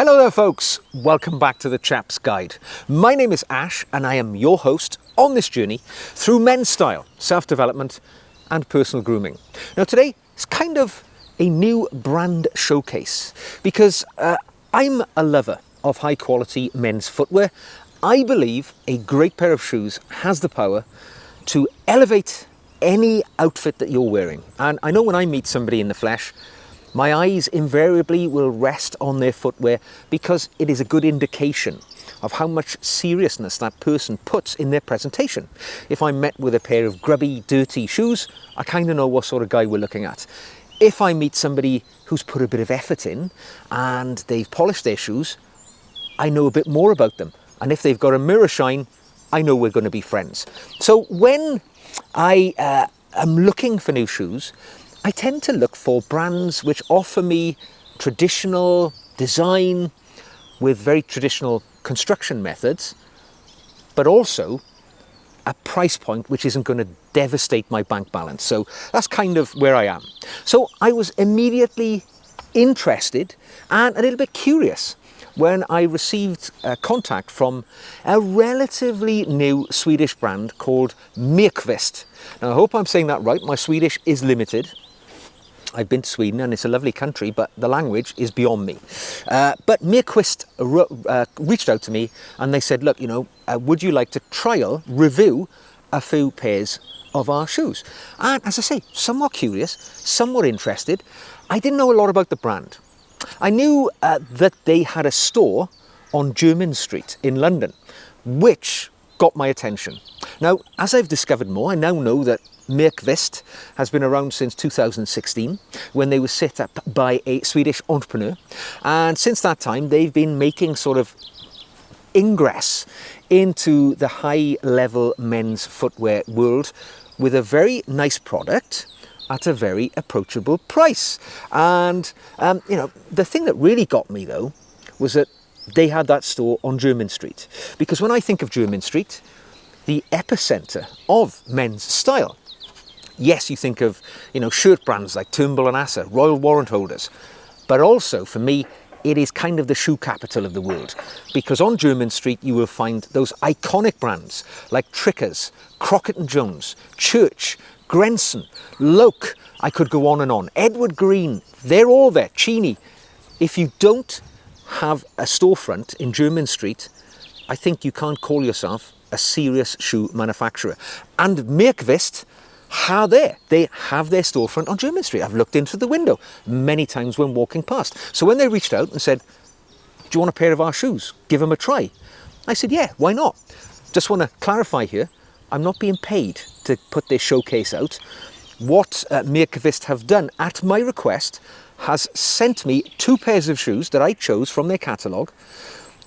Hello there folks, welcome back to the Chap's Guide. My name is Ash and I am your host on this journey through men's style, self-development and personal grooming. Now today is kind of a new brand showcase because I'm a lover of high quality men's footwear. I believe a great pair of shoes has the power to elevate any outfit that you're wearing. And I know when I meet somebody in the flesh, my eyes invariably will rest on their footwear because it is a good indication of how much seriousness that person puts in their presentation. If I'm met with a pair of grubby, dirty shoes, I kind of know what sort of guy we're looking at. If I meet somebody who's put a bit of effort in and they've polished their shoes, I know a bit more about them. And if they've got a mirror shine, I know we're going to be friends. So when I am looking for new shoes, I tend to look for brands which offer me traditional design with very traditional construction methods, but also a price point which isn't going to devastate my bank balance. So that's kind of where I am. So I was immediately interested and a little bit curious when I received contact from a relatively new Swedish brand called Myrqvist. Now I hope I'm saying that right, my Swedish is limited. I've been to Sweden and it's a lovely country, but the language is beyond me. But Myrqvist reached out to me and they said, look, would you like to review a few pairs of our shoes? And as I say, somewhat curious, somewhat interested. I didn't know a lot about the brand. I knew that they had a store on Jermyn Street in London, which got my attention. Now, as I've discovered more, I now know that Myrqvist has been around since 2016 when they were set up by a Swedish entrepreneur, and since that time they've been making sort of ingress into the high level men's footwear world with a very nice product at a very approachable price. And the thing that really got me though was that they had that store on Jermyn Street, because when I think of Jermyn Street, the epicenter of men's style, yes, you think of, shirt brands like Turnbull and Asser, Royal Warrant holders, but also for me, it is kind of the shoe capital of the world, because on Jermyn Street you will find those iconic brands like Trickers, Crockett & Jones, Church, Grenson, Loke, I could go on, Edward Green, they're all there, Cheney. If you don't have a storefront in Jermyn Street, I think you can't call yourself a serious shoe manufacturer. And Myrqvist they have their storefront on Jermyn Street. I've looked into the window many times when walking past. So when they reached out and said, do you want a pair of our shoes? Give them a try. I said, yeah, why not? Just want to clarify here, I'm not being paid to put this showcase out. What Myrqvist have done at my request has sent me 2 pairs of shoes that I chose from their catalogue.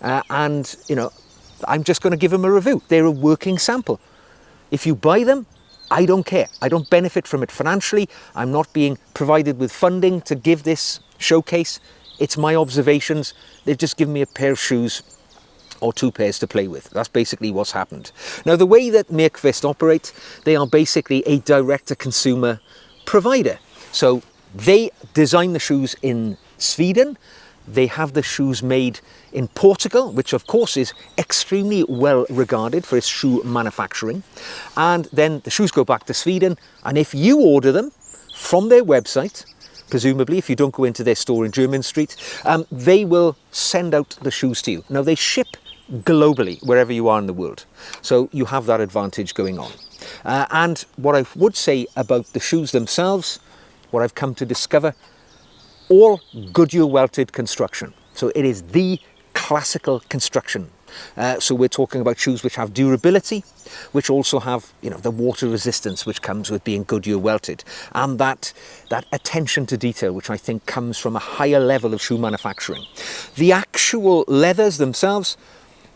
I'm just going to give them a review. They're a working sample. If you buy them, I don't care. I don't benefit from it financially. I'm not being provided with funding to give this showcase. It's my observations. They've just given me a pair of shoes or 2 pairs to play with. That's basically what's happened. Now, the way that Myrqvist operate, they are basically a direct-to-consumer provider. So they design the shoes in Sweden. They have the shoes made in Portugal, which of course is extremely well regarded for its shoe manufacturing. And then the shoes go back to Sweden. And if you order them from their website, presumably if you don't go into their store in Jermyn Street, they will send out the shoes to you. Now they ship globally wherever you are in the world. So you have that advantage going on. And what I would say about the shoes themselves, what I've come to discover, all Goodyear welted construction. So it is the classical construction. So we're talking about shoes which have durability, which also have, the water resistance which comes with being Goodyear welted, and that attention to detail, which I think comes from a higher level of shoe manufacturing. The actual leathers themselves,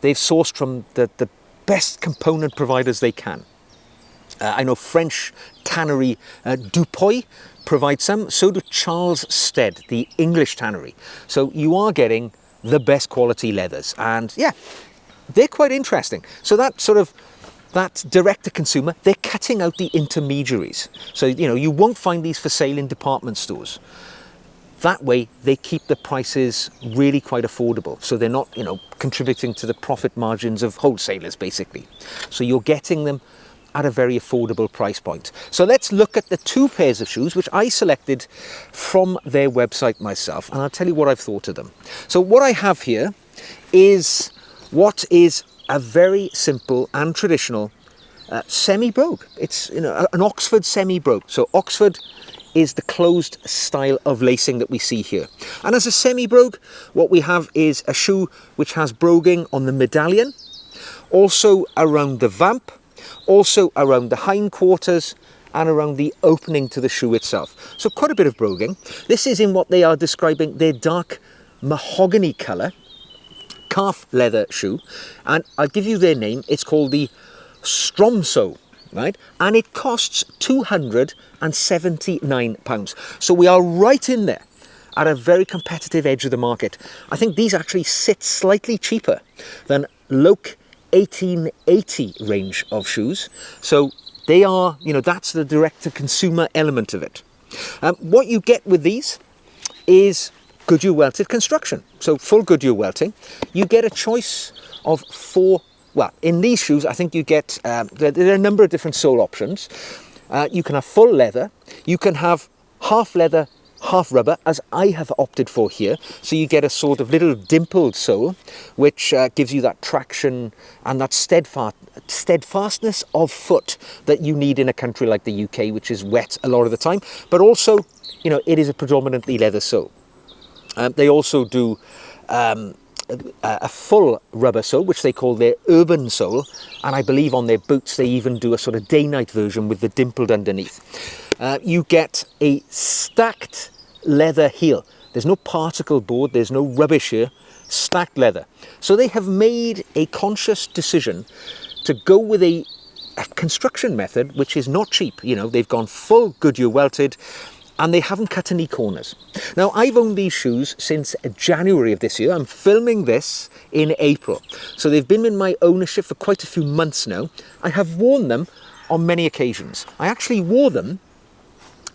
they've sourced from the best component providers they can. I know French tannery Dupuy provides some, so do Charles Stead, the English tannery. So you are getting the best quality leathers, and yeah, they're quite interesting. So that direct to consumer, they're cutting out the intermediaries. So, you won't find these for sale in department stores. That way they keep the prices really quite affordable. So they're not, you know, contributing to the profit margins of wholesalers basically. So you're getting them at a very affordable price point. So let's look at the 2 pairs of shoes which I selected from their website myself, and I'll tell you what I've thought of them. So what I have here is what is a very simple and traditional semi-brogue. It's, you know, an Oxford semi-brogue. So Oxford is the closed style of lacing that we see here. And as a semi-brogue, what we have is a shoe which has broguing on the medallion, also around the vamp, also around the hindquarters, and around the opening to the shoe itself. So quite a bit of broguing. This is in what they are describing their dark mahogany colour, calf leather shoe, and I'll give you their name. It's called the Strömsö, right? And it costs £279. So we are right in there at a very competitive edge of the market. I think these actually sit slightly cheaper than Loke 1880 range of shoes. So they are, you know, that's the direct-to-consumer element of it. What you get with these is Goodyear welted construction. So full Goodyear welting. You get a choice of 4, well, in these shoes, I think you get, there are a number of different sole options. You can have full leather, you can have half leather, half rubber, as I have opted for here. So you get a sort of little dimpled sole, which gives you that traction and that steadfastness of foot that you need in a country like the UK, which is wet a lot of the time. But also, you know, it is a predominantly leather sole. They also do a full rubber sole, which they call their urban sole, and I believe on their boots they even do a sort of day-night version with the dimpled underneath. You get a stacked leather heel. There's no particle board, there's no rubbish here, stacked leather. So they have made a conscious decision to go with a construction method which is not cheap. You know, they've gone full Goodyear welted, and they haven't cut any corners. Now, I've owned these shoes since January of this year. I'm filming this in April. So they've been in my ownership for quite a few months now. I have worn them on many occasions. I actually wore them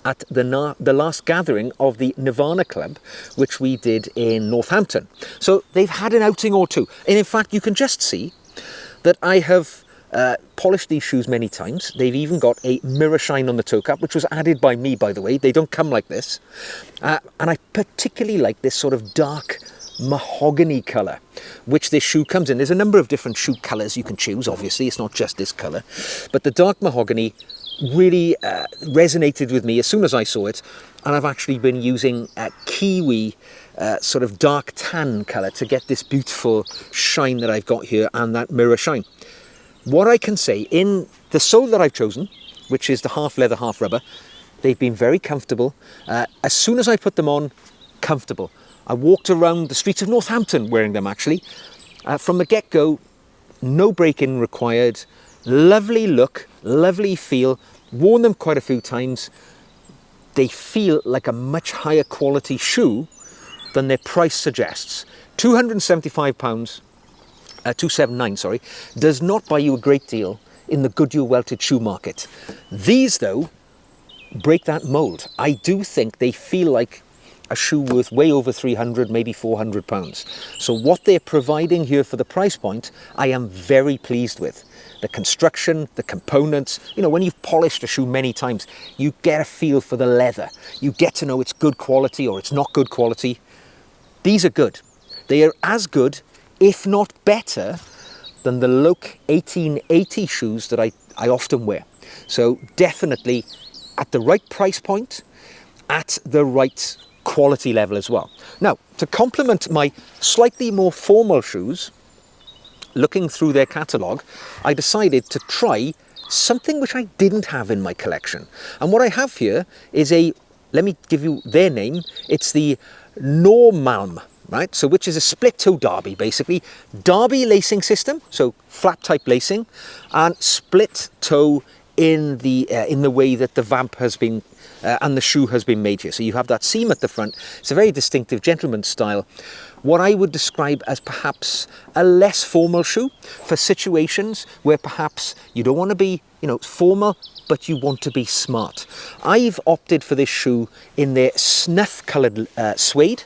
at the last gathering of the Nirvana Club, which we did in Northampton. So they've had an outing or two. And in fact, you can just see that I have polished these shoes many times. They've even got a mirror shine on the toe cap, which was added by me, by the way. They don't come like this. And I particularly like this sort of dark mahogany colour, which this shoe comes in. There's a number of different shoe colours you can choose, obviously. It's not just this colour. But the dark mahogany really resonated with me as soon as I saw it. And I've actually been using a kiwi sort of dark tan colour to get this beautiful shine that I've got here and that mirror shine. What I can say, in the sole that I've chosen, which is the half leather, half rubber, they've been very comfortable. As soon as I put them on, comfortable. I walked around the streets of Northampton wearing them, actually. From the get-go, no break-in required. Lovely look, lovely feel. Worn them quite a few times. They feel like a much higher quality shoe than their price suggests. £275, 279, sorry, does not buy you a great deal in the Goodyear welted shoe market. These, though, break that mold. I do think they feel like a shoe worth way over 300, maybe 400 pounds. So what they're providing here for the price point, I am very pleased with. The construction, the components, you know, when you've polished a shoe many times, you get a feel for the leather. You get to know it's good quality or it's not good quality. These are good. They are as good, if not better, than the Loke 1880 shoes that I often wear. So definitely at the right price point, at the right quality level as well. Now, to complement my slightly more formal shoes, looking through their catalogue, I decided to try something which I didn't have in my collection. And what I have here is let me give you their name, it's the Nöbble, right? So which is a split toe derby, basically. Derby lacing system, so flap type lacing, and split toe in the way that the vamp has been and the shoe has been made here. So you have that seam at the front. It's a very distinctive gentleman's style. What I would describe as perhaps a less formal shoe for situations where perhaps you don't want to be, formal, but you want to be smart. I've opted for this shoe in their snuff-coloured suede.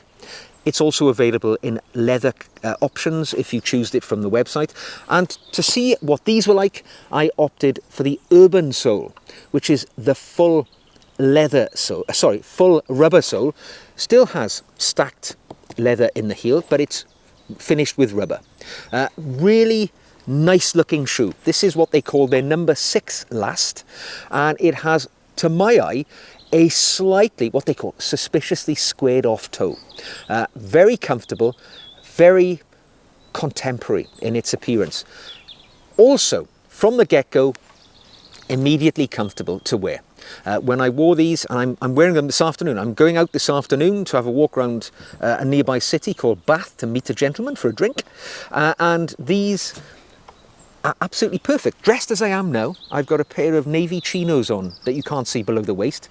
It's also available in leather options if you choose it from the website. And to see what these were like, I opted for the urban sole, which is the full leather sole, full rubber sole. Still has stacked leather in the heel, but it's finished with rubber. Really nice looking shoe. This is what they call their number 6 last, and it has, to my eye, a slightly, what they call, suspiciously squared off toe. Very comfortable, very contemporary in its appearance. Also, from the get-go, immediately comfortable to wear. When I wore these, and I'm wearing them this afternoon, I'm going out this afternoon to have a walk around a nearby city called Bath to meet a gentleman for a drink, and these are absolutely perfect. Dressed as I am now, I've got a pair of navy chinos on that you can't see below the waist.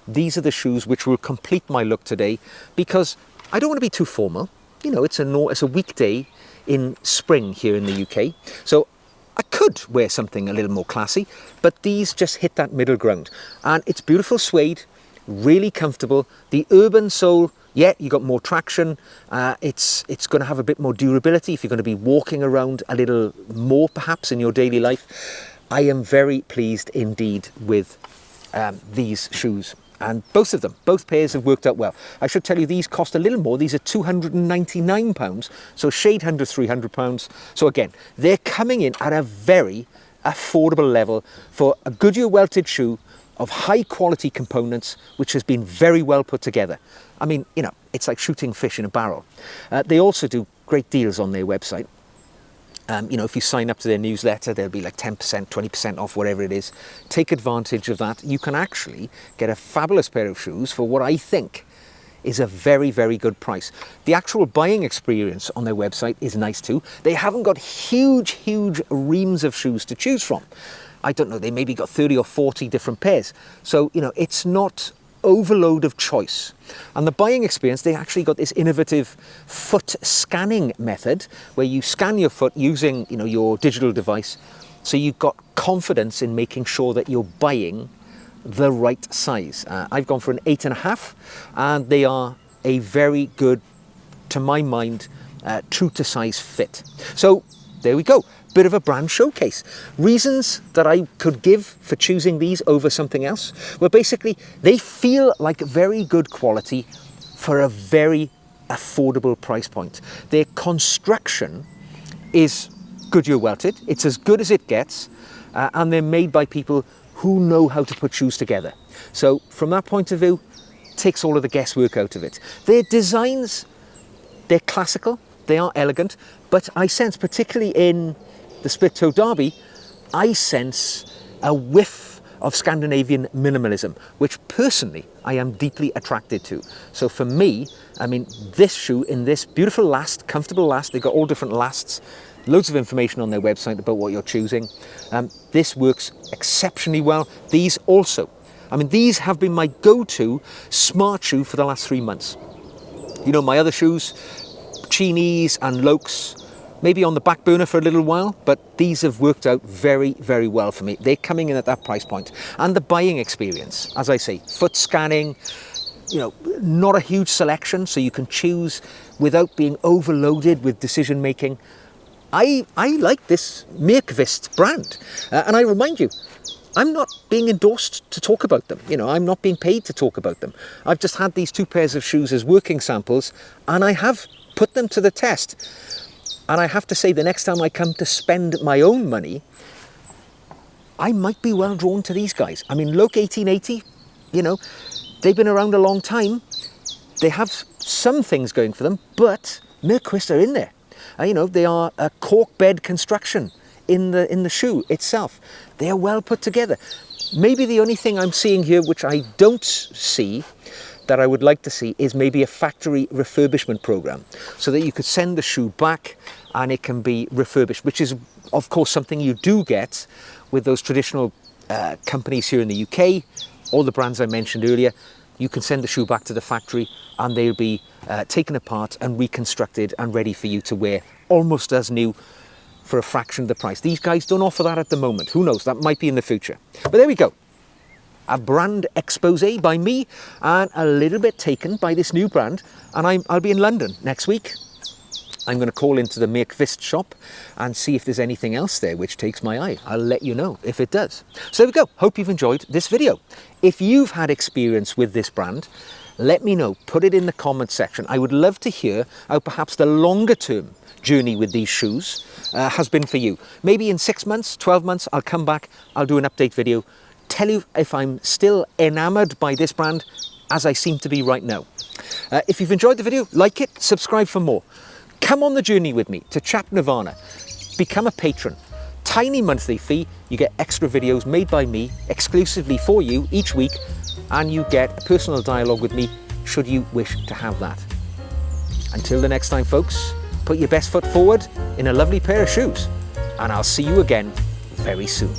These are the shoes which will complete my look today, because I don't want to be too formal. It's a weekday in spring here in the UK, so I could wear something a little more classy, but these just hit that middle ground. And it's beautiful suede, really comfortable. The urban sole, yeah, you got more traction. It's going to have a bit more durability if you're going to be walking around a little more perhaps in your daily life. I am very pleased indeed with these shoes. And both pairs have worked out well. I should tell you, these cost a little more. These are £299, so a shade under £300. So again, they're coming in at a very affordable level for a Goodyear welted shoe of high quality components, which has been very well put together. I mean, it's like shooting fish in a barrel. They also do great deals on their website. If you sign up to their newsletter, there'll be like 10%, 20% off, whatever it is. Take advantage of that. You can actually get a fabulous pair of shoes for what I think is a very, very good price. The actual buying experience on their website is nice too. They haven't got huge reams of shoes to choose from. I don't know, they maybe got 30 or 40 different pairs. So, it's not overload of choice. And the buying experience, they actually got this innovative foot scanning method where you scan your foot using your digital device, so you've got confidence in making sure that you're buying the right size. I've gone for an 8.5, and they are a very good, to my mind, true to size fit. So there we go. Bit of a brand showcase. Reasons that I could give for choosing these over something else? Well, basically, they feel like very good quality for a very affordable price point. Their construction is Goodyear welted. It's as good as it gets, and they're made by people who know how to put shoes together. So from that point of view, takes all of the guesswork out of it. Their designs, they're classical, they are elegant, but I sense, particularly in the split-toe derby, I sense a whiff of Scandinavian minimalism, which personally I am deeply attracted to. So for me, I mean, this shoe in this beautiful last, comfortable last, they've got all different lasts, loads of information on their website about what you're choosing. This works exceptionally well. These also, these have been my go-to smart shoe for the last 3 months. My other shoes, Chinis and Lokes, maybe on the back burner for a little while, but these have worked out very, very well for me. They're coming in at that price point. And the buying experience, as I say, foot scanning, not a huge selection, so you can choose without being overloaded with decision making. I like this Myrqvist brand. And I remind you, I'm not being endorsed to talk about them. I'm not being paid to talk about them. I've just had these 2 pairs of shoes as working samples, and I have put them to the test. And I have to say, the next time I come to spend my own money, I might be well drawn to these guys. Loke 1880, they've been around a long time. They have some things going for them, but Myrqvist are in there. They are a cork bed construction in the shoe itself. They are well put together. Maybe the only thing I'm seeing here, which I don't see, that I would like to see, is maybe a factory refurbishment program, so that you could send the shoe back and it can be refurbished, which is of course something you do get with those traditional companies here in the UK, all the brands I mentioned earlier, you can send the shoe back to the factory and they'll be taken apart and reconstructed and ready for you to wear almost as new for a fraction of the price. These guys don't offer that at the moment. Who knows, that might be in the future. But there we go. A brand expose by me and a little bit taken by this new brand. And I'll be in London next week. I'm going to call into the Myrqvist shop and see if there's anything else there which takes my eye. I'll let you know if it does. So there we go. Hope you've enjoyed this video. If you've had experience with this brand, let me know. Put it in the comment section. I would love to hear how perhaps the longer term journey with these shoes has been for you. Maybe in 6 months, 12 months, I'll come back. I'll do an update video. Tell you if I'm still enamored by this brand as I seem to be right now. If you've enjoyed the video, like it, subscribe for more. Come on the journey with me to Chap Nirvana. Become a patron. Tiny monthly fee. You get extra videos made by me exclusively for you each week, and you get a personal dialogue with me should you wish to have that. Until the next time, folks, put your best foot forward in a lovely pair of shoes, and I'll see you again very soon.